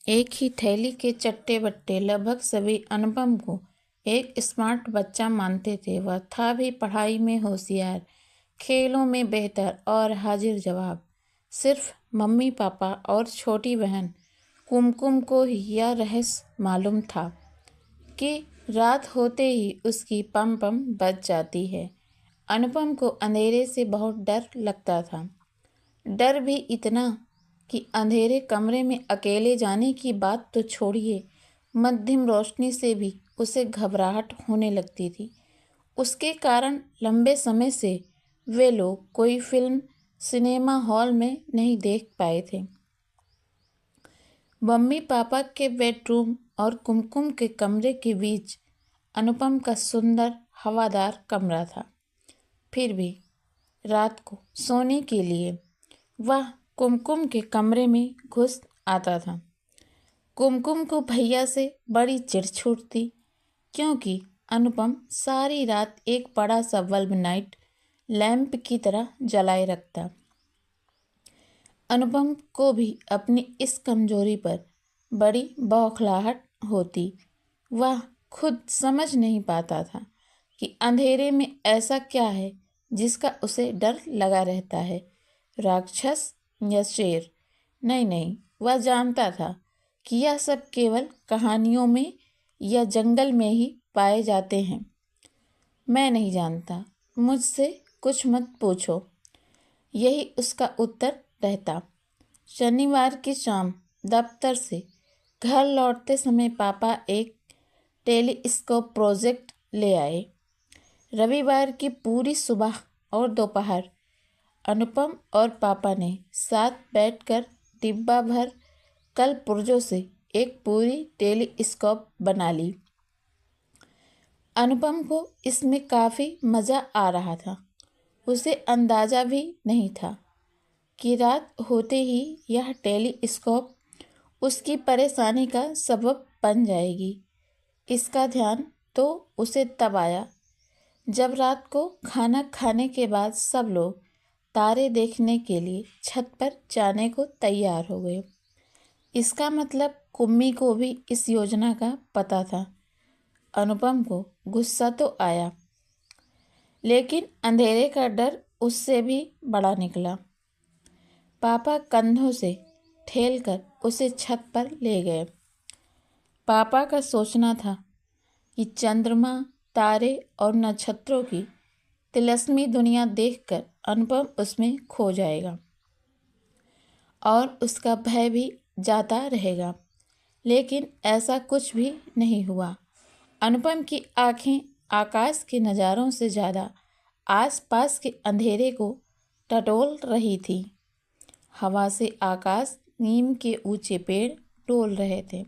एक ही थैली के चट्टे बट्टे लगभग सभी अनुपम को एक स्मार्ट बच्चा मानते थे। वह था भी पढ़ाई में होशियार, खेलों में बेहतर और हाजिर जवाब। सिर्फ मम्मी पापा और छोटी बहन कुमकुम को ही यह रहस्य मालूम था कि रात होते ही उसकी पम पम बज जाती है। अनुपम को अंधेरे से बहुत डर लगता था। डर भी इतना कि अंधेरे कमरे में अकेले जाने की बात तो छोड़िए, मध्यम रोशनी से भी उसे घबराहट होने लगती थी। उसके कारण लंबे समय से वे लोग कोई फिल्म सिनेमा हॉल में नहीं देख पाए थे। मम्मी पापा के बेडरूम और कुमकुम के कमरे के बीच अनुपम का सुंदर हवादार कमरा था। फिर भी रात को सोने के लिए वह कुमकुम के कमरे में घुस आता था। कुमकुम को भैया से बड़ी चिढ़ छूटती, क्योंकि अनुपम सारी रात एक बड़ा सा बल्ब नाइट लैंप की तरह जलाए रखता। अनुपम को भी अपनी इस कमजोरी पर बड़ी बौखलाहट होती। वह खुद समझ नहीं पाता था कि अंधेरे में ऐसा क्या है जिसका उसे डर लगा रहता है, राक्षस या शेर? नहीं, वह जानता था कि यह सब केवल कहानियों में या जंगल में ही पाए जाते हैं। मैं नहीं जानता, मुझसे कुछ मत पूछो, यही उसका उत्तर रहता। शनिवार की शाम दफ्तर से घर लौटते समय पापा एक टेलीस्कोप प्रोजेक्ट ले आए। रविवार की पूरी सुबह और दोपहर अनुपम और पापा ने साथ बैठकर डिब्बा भर कल पुर्जों से एक पूरी टेलीस्कोप बना ली। अनुपम को इसमें काफ़ी मज़ा आ रहा था। उसे अंदाज़ा भी नहीं था कि रात होते ही यह टेलीस्कोप उसकी परेशानी का सबब बन जाएगी। इसका ध्यान तो उसे तब आया जब रात को खाना खाने के बाद सब लोग तारे देखने के लिए छत पर जाने को तैयार हो गए। इसका मतलब कुम्मी को भी इस योजना का पता था। अनुपम को गुस्सा तो आया, लेकिन अंधेरे का डर उससे भी बड़ा निकला। पापा कंधों से ठेलकर उसे छत पर ले गए। पापा का सोचना था कि चंद्रमा, तारे और नक्षत्रों की तिलस्मी दुनिया देखकर अनुपम उसमें खो जाएगा और उसका भय भी जाता रहेगा। लेकिन ऐसा कुछ भी नहीं हुआ। अनुपम की आंखें आकाश के नज़ारों से ज़्यादा आसपास के अंधेरे को टटोल रही थी। हवा से आकाश, नीम के ऊंचे पेड़ डोल रहे थे।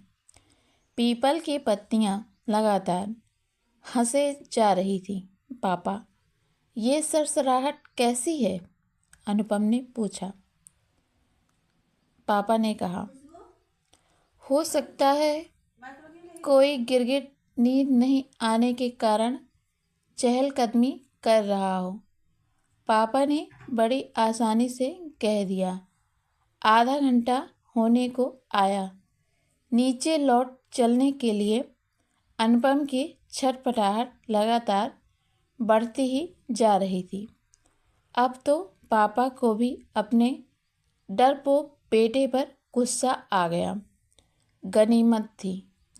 पीपल की पत्तियां लगातार हंसे जा रही थी। पापा, ये सरसराहट कैसी है? अनुपम ने पूछा। पापा ने कहा, हो सकता है कोई गिरगिट नींद नहीं आने के कारण चहलकदमी कर रहा हो। पापा ने बड़ी आसानी से कह दिया। आधा घंटा होने को आया। नीचे लौट चलने के लिए अनुपम की छटपटाहट लगातार बढ़ती ही जा रही थी। अब तो पापा को भी अपने डरपोक बेटे पर गुस्सा आ गया। गनीमत थी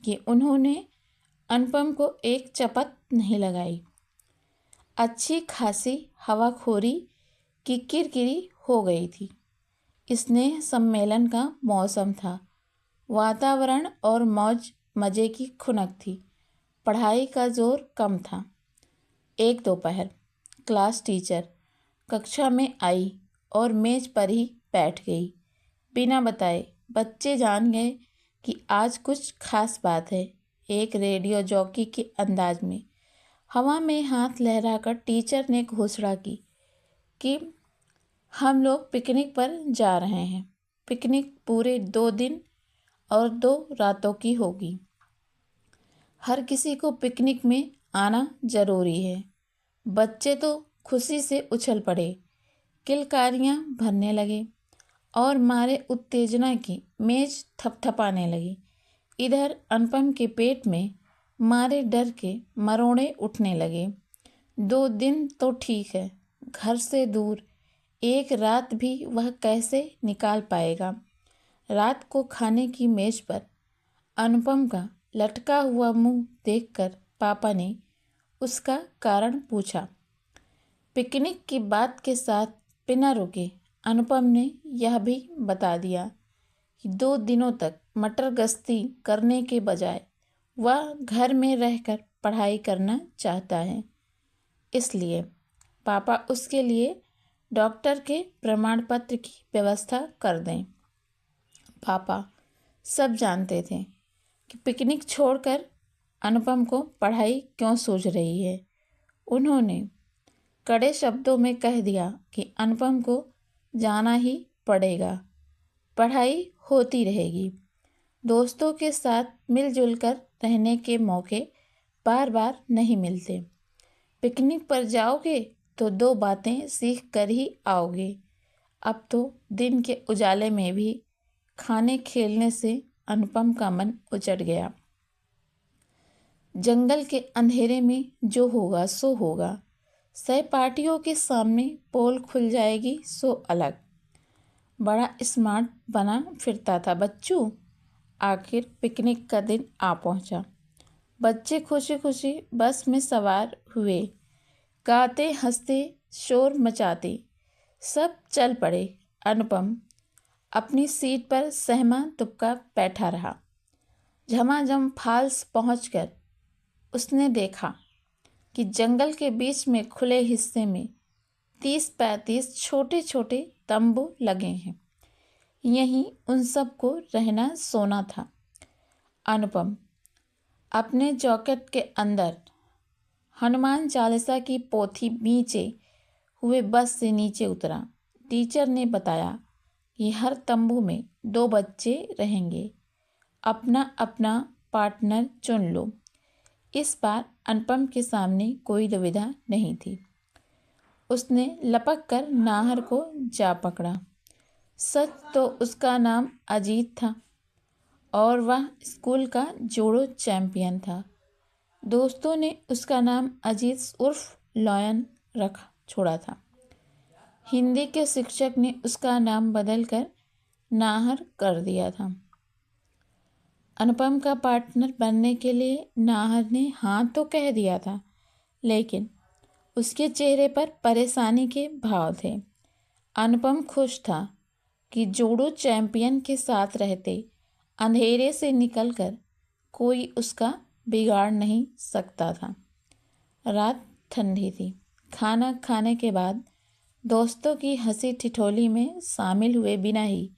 कि उन्होंने अनुपम को एक चपत नहीं लगाई। अच्छी खासी हवाखोरी की किरकिरी हो गई थी। स्नेह सम्मेलन का मौसम था। वातावरण और मौज मज़े की खुनक थी। पढ़ाई का जोर कम था। एक दोपहर क्लास टीचर कक्षा में आई और मेज पर ही बैठ गई। बिना बताए बच्चे जान गए कि आज कुछ खास बात है। एक रेडियो जॉकी के अंदाज में हवा में हाथ लहराकर टीचर ने घोषणा की कि हम लोग पिकनिक पर जा रहे हैं। पिकनिक पूरे 2 दिन और 2 रातों की होगी। हर किसी को पिकनिक में आना जरूरी है। बच्चे तो खुशी से उछल पड़े, किलकारियाँ भरने लगे और मारे उत्तेजना की मेज थपथपाने लगी। इधर अनुपम के पेट में मारे डर के मरोड़े उठने लगे। 2 दिन तो ठीक है, घर से दूर 1 रात भी वह कैसे निकाल पाएगा। रात को खाने की मेज पर अनुपम का लटका हुआ मुंह देखकर पापा ने उसका कारण पूछा। पिकनिक की बात के साथ बिना रुके अनुपम ने यह भी बता दिया कि 2 दिनों तक मटर गश्ती करने के बजाय वह घर में रहकर पढ़ाई करना चाहता है, इसलिए पापा उसके लिए डॉक्टर के प्रमाण पत्र की व्यवस्था कर दें। पापा सब जानते थे कि पिकनिक छोड़कर अनुपम को पढ़ाई क्यों सूझ रही है। उन्होंने कड़े शब्दों में कह दिया कि अनुपम को जाना ही पड़ेगा, पढ़ाई होती रहेगी। दोस्तों के साथ मिलजुल कर रहने के मौके बार बार नहीं मिलते। पिकनिक पर जाओगे तो 2 बातें सीख कर ही आओगे। अब तो दिन के उजाले में भी खाने खेलने से अनुपम का मन उचट गया। जंगल के अंधेरे में जो होगा सो होगा। सहपाठियों के सामने पोल खुल जाएगी सो अलग। बड़ा स्मार्ट बना फिरता था बच्चू। आखिर पिकनिक का दिन आ पहुंचा। बच्चे खुशी खुशी बस में सवार हुए। गाते हंसते शोर मचाते सब चल पड़े। अनुपम अपनी सीट पर सहमा तुपका बैठा रहा। झमाझम फॉल्स पहुंचकर उसने देखा कि जंगल के बीच में खुले हिस्से में 30-35 छोटे छोटे तंबू लगे हैं। यहीं उन सबको रहना सोना था। अनुपम अपने जॉकेट के अंदर हनुमान चालीसा की पोथी बींचे हुए बस से नीचे उतरा। टीचर ने बताया कि हर तंबू में 2 बच्चे रहेंगे, अपना अपना पार्टनर चुन लो। इस बार अनुपम के सामने कोई दुविधा नहीं थी। उसने लपक कर नाहर को जा पकड़ा। सच तो उसका नाम अजीत था और वह स्कूल का जोड़ो चैंपियन था। दोस्तों ने उसका नाम अजीत उर्फ लॉयन रख छोड़ा था। हिंदी के शिक्षक ने उसका नाम बदलकर नाहर कर दिया था। अनुपम का पार्टनर बनने के लिए नाहर ने हाँ तो कह दिया था, लेकिन उसके चेहरे पर परेशानी के भाव थे। अनुपम खुश था कि जोड़ो चैंपियन के साथ रहते अंधेरे से निकलकर कोई उसका बिगाड़ नहीं सकता था। रात ठंडी थी। खाना खाने के बाद दोस्तों की हंसी ठिठोली में शामिल हुए बिना ही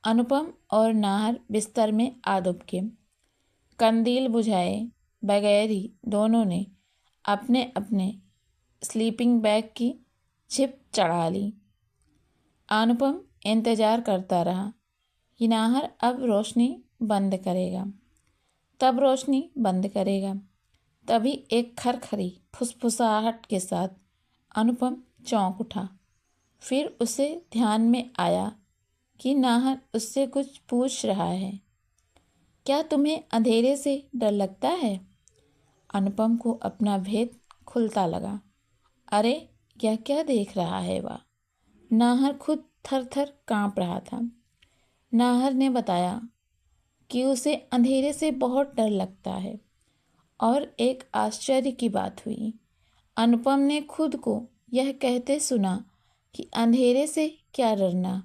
अनुपम और नाहर बिस्तर में आ दुबके। कंदील बुझाए बगैर ही दोनों ने अपने अपने स्लीपिंग बैग की छिप चढ़ा ली। अनुपम इंतजार करता रहा कि नाहर अब रोशनी बंद करेगा, तब रोशनी बंद करेगा। तभी एक खरखरी फुसफुसाहट के साथ अनुपम चौंक उठा। फिर उसे ध्यान में आया कि नाहर उससे कुछ पूछ रहा है। क्या तुम्हें अंधेरे से डर लगता है? अनुपम को अपना भेद खुलता लगा। अरे क्या क्या देख रहा है वह? नाहर खुद थर थर काँप रहा था। नाहर ने बताया कि उसे अंधेरे से बहुत डर लगता है। और एक आश्चर्य की बात हुई। अनुपम ने खुद को यह कहते सुना कि अंधेरे से क्या डरना।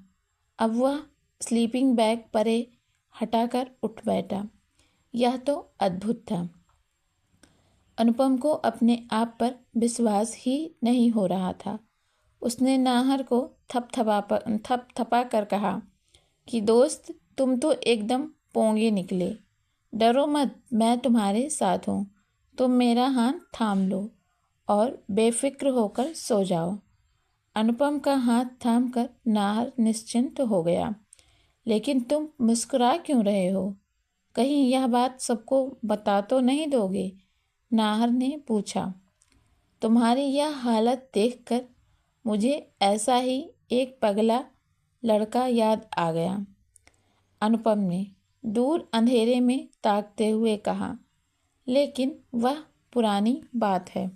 अब वह स्लीपिंग बैग परे हटाकर उठ बैठा। यह तो अद्भुत था। अनुपम को अपने आप पर विश्वास ही नहीं हो रहा था। उसने नाहर को थपथपा कर कहा कि दोस्त, तुम तो एकदम पोंगे निकले। डरो मत, मैं तुम्हारे साथ हूँ। तुम मेरा हाथ थाम लो और बेफिक्र होकर सो जाओ। अनुपम का हाथ थामकर नाहर निश्चिंत हो गया। लेकिन तुम मुस्कुरा क्यों रहे हो? कहीं यह बात सबको बता तो नहीं दोगे? नाहर ने पूछा। तुम्हारी यह हालत देखकर मुझे ऐसा ही एक पगला लड़का याद आ गया। अनुपम ने दूर अंधेरे में ताकते हुए कहा, लेकिन वह पुरानी बात है।